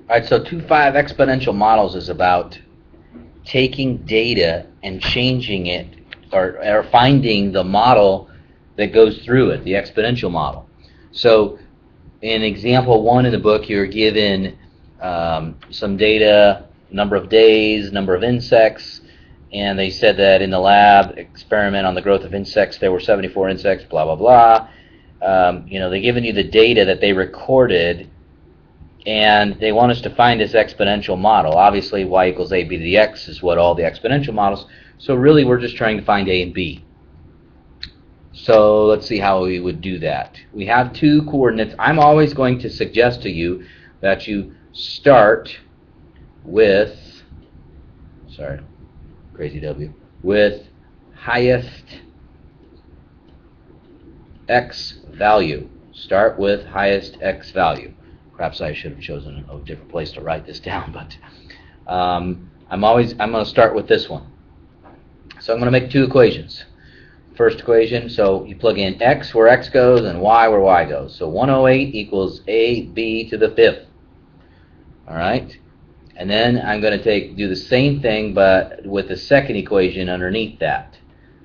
All right, so 2.5 exponential models is about taking data and changing it, or finding the model that goes through it, the exponential model. So in example 1 in the book, you're given some data, number of days, number of insects, and they said that in the lab experiment on the growth of insects, there were 74 insects, blah, blah, blah. They've given you the data that they recorded, and they want us to find this exponential model. Obviously, y equals a b to the x is what all the exponential models. So really, we're just trying to find a and b. So let's see how we would do that. We have two coordinates. I'm always going to suggest to you that you start with, with highest x value. Start with highest x value. Perhaps I should have chosen a different place to write this down, but I'm going to start with this one. So I'm going to make two equations. First equation, so you plug in x where x goes and y where y goes. So 108 equals ab to the fifth. All right, and then I'm going to do the same thing, but with the second equation underneath that.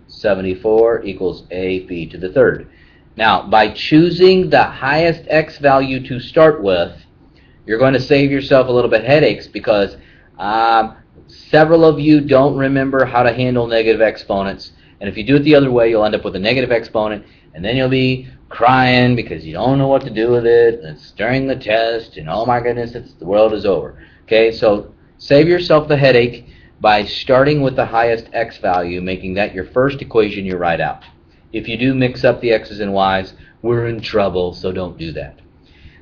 74 equals ab to the third. Now, by choosing the highest x value to start with, you're going to save yourself a little bit of headaches, because several of you don't remember how to handle negative exponents. And if you do it the other way, you'll end up with a negative exponent, and then you'll be crying because you don't know what to do with it, and it's during the test, and oh my goodness, the world is over. Okay, so save yourself the headache by starting with the highest x value, making that your first equation you write out. If you do mix up the x's and y's, we're in trouble, so don't do that.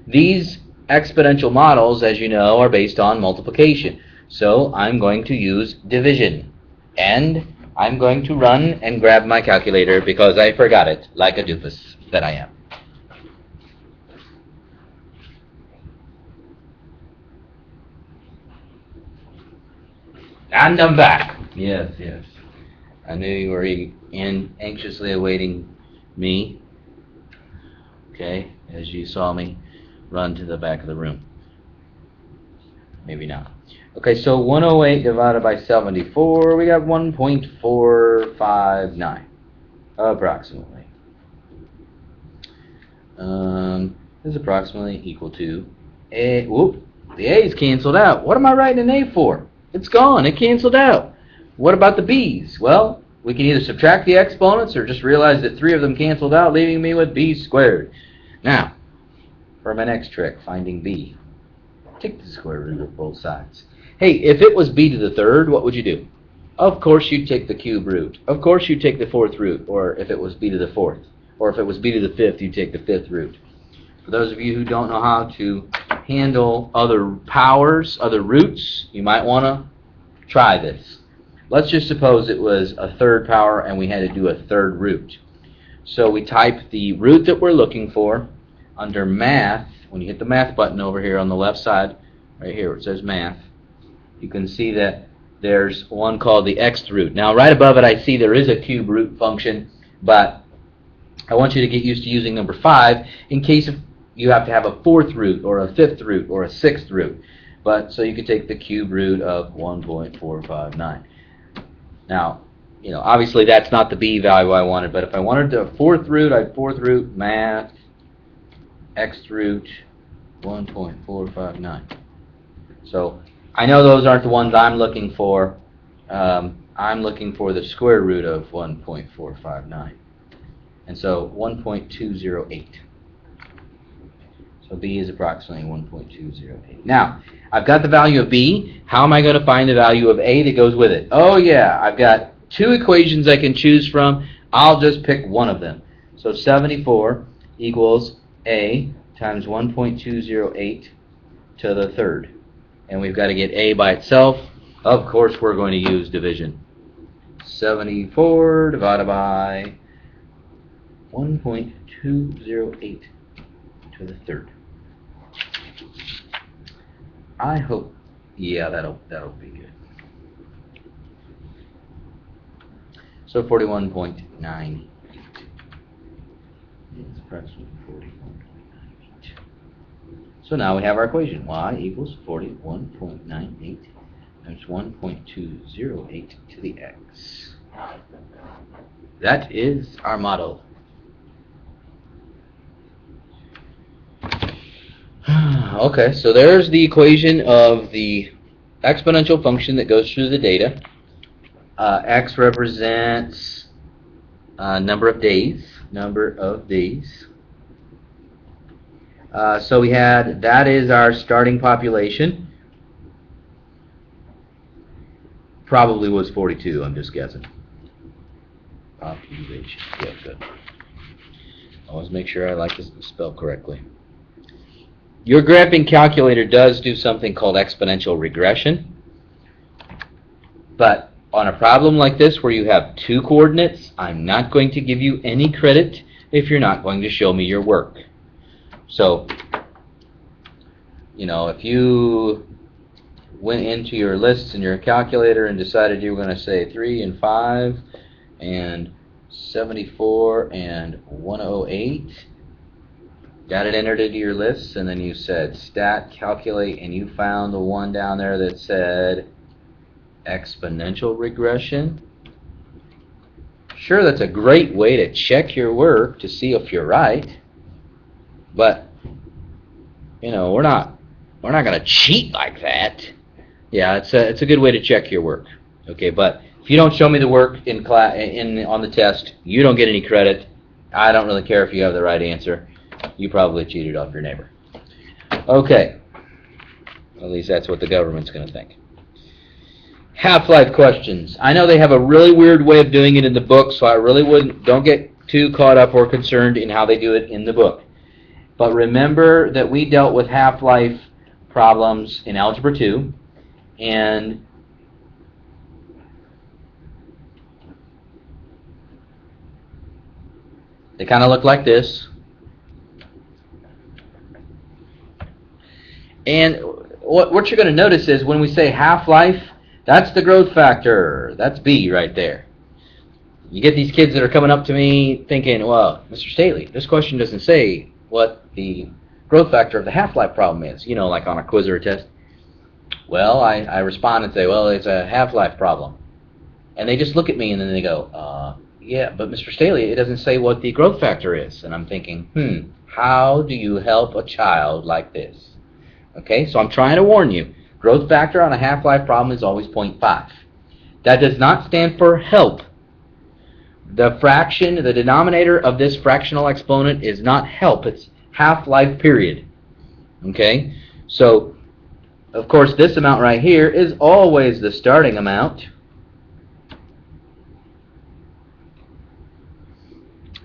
These exponential models, as you know, are based on multiplication. So I'm going to use division. And I'm going to run and grab my calculator because I forgot it, like a doofus that I am. And I'm back. Yes. I knew you were anxiously awaiting me. Okay, as you saw me run to the back of the room. Maybe not. Okay, so 108 divided by 74, we got 1.459, approximately. Is approximately equal to a. Whoop, the a is canceled out. What am I writing an a for? It's gone. It canceled out. What about the b's? Well, we can either subtract the exponents or just realize that 3 of them canceled out, leaving me with b squared. Now, for my next trick, finding b, take the square root of both sides. Hey, if it was b to the third, what would you do? Of course you'd take the cube root. Of course you'd take the fourth root, or if it was b to the fourth. Or if it was b to the fifth, you'd take the fifth root. For those of you who don't know how to handle other powers, other roots, you might want to try this. Let's just suppose it was a third power and we had to do a third root. So we type the root that we're looking for under math. When you hit the math button over here on the left side, right here where it says math, you can see that there's one called the xth root. Now right above it I see there is a cube root function, but I want you to get used to using number 5 in case you have to have a fourth root or a fifth root or a sixth root. But so you could take the cube root of 1.459. Now, obviously that's not the b value I wanted, but if I wanted a fourth root, I'd fourth root math xth root 1.459. So I know those aren't the ones I'm looking for. I'm looking for the square root of 1.459. And so 1.208. So b is approximately 1.208. Now, I've got the value of b. How am I going to find the value of a that goes with it? Oh yeah, I've got 2 equations I can choose from. I'll just pick one of them. So 74 equals a times 1.208 to the third. And we've got to get a by itself. Of course, we're going to use division. 74 divided by 1.208 to the third. I hope, yeah, that'll be good. So 41.98. It's approximately 41.98. So now we have our equation. Y equals 41.98 times 1.208 to the x. That is our model. Okay, so there's the equation of the exponential function that goes through the data. X represents number of days. So we had, that is our starting population. Probably was 42, I'm just guessing. Population, yeah, good. Always make sure I like to spell correctly. Your graphing calculator does do something called exponential regression. But on a problem like this where you have two coordinates, I'm not going to give you any credit if you're not going to show me your work. So, if you went into your lists in your calculator and decided you were going to say 3 and 5 and 74 and 108, got it entered into your lists, and then you said stat calculate, and you found the one down there that said exponential regression. Sure, that's a great way to check your work to see if you're right, but we're not going to cheat like that. Yeah, it's a good way to check your work. Okay, but if you don't show me the work in class on the test, you don't get any credit. I don't really care if you have the right answer. You probably cheated off your neighbor. Okay, at least that's what the government's going to think. Half-life questions. I know they have a really weird way of doing it in the book, so I really don't get too caught up or concerned in how they do it in the book. But remember that we dealt with half-life problems in Algebra 2, and they kind of look like this. And what you're going to notice is when we say half-life, that's the growth factor. That's B right there. You get these kids that are coming up to me thinking, well, Mr. Staley, this question doesn't say what the growth factor of the half-life problem is, like on a quiz or a test. Well, I respond and say, well, it's a half-life problem. And they just look at me and then they go, yeah, but Mr. Staley, it doesn't say what the growth factor is. And I'm thinking, how do you help a child like this? Okay, so I'm trying to warn you. Growth factor on a half-life problem is always 0.5. That does not stand for help. The fraction, the denominator of this fractional exponent is not help. It's half-life period. Okay? So, of course, this amount right here is always the starting amount.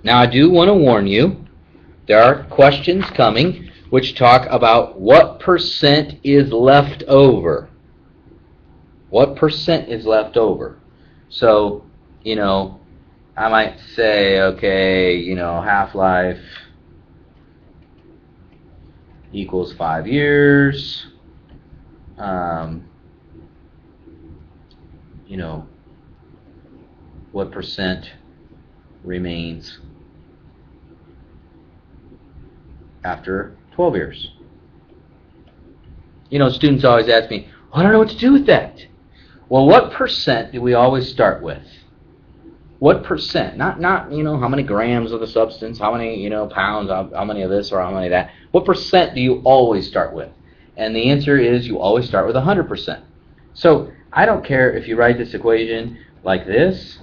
Now, I do want to warn you, there are questions coming which talk about what percent is left over. What percent is left over? So, I might say, okay, half-life equals 5 years. What percent remains after 12 years? Students always ask me, I don't know what to do with that. Well, what percent do we always start with? What percent? Not how many grams of the substance, how many, pounds, how many of this or how many of that. What percent do you always start with? And the answer is you always start with 100%. So I don't care if you write this equation like this,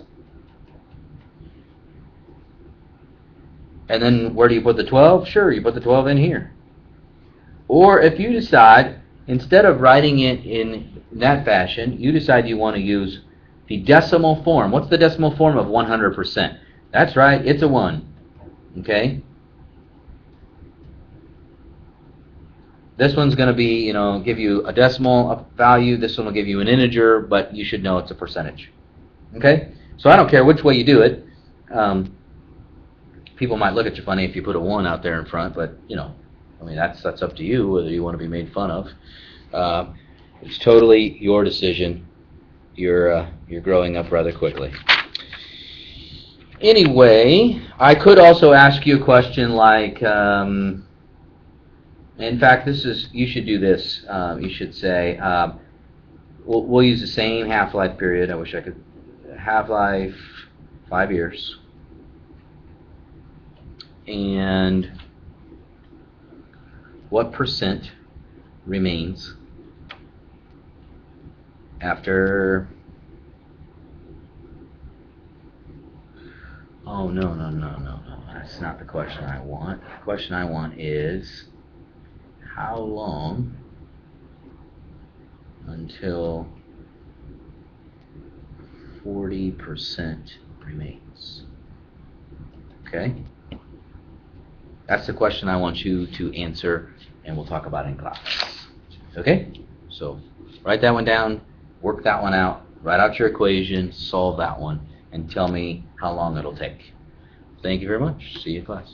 and then where do you put the 12? Sure, you put the 12 in here. Or if you decide, instead of writing it in that fashion, you decide you want to use the decimal form. What's the decimal form of 100%? That's right, it's a 1. Okay? This one's going to be, give you a decimal value. This one will give you an integer, but you should know it's a percentage. Okay? So I don't care which way you do it. People might look at you funny if you put a 1 out there in front, but, that's up to you whether you want to be made fun of. It's totally your decision. You're growing up rather quickly. Anyway, I could also ask you a question like, In fact, this is, you should do this. You should say, we'll use the same half-life period. I wish I could. Half-life, 5 years. And what percent remains after... Oh, no. That's not the question I want. The question I want is, how long until 40% remains? Okay? That's the question I want you to answer, and we'll talk about it in class. Okay? So, write that one down, work that one out, write out your equation, solve that one, and tell me how long it'll take. Thank you very much. See you in class.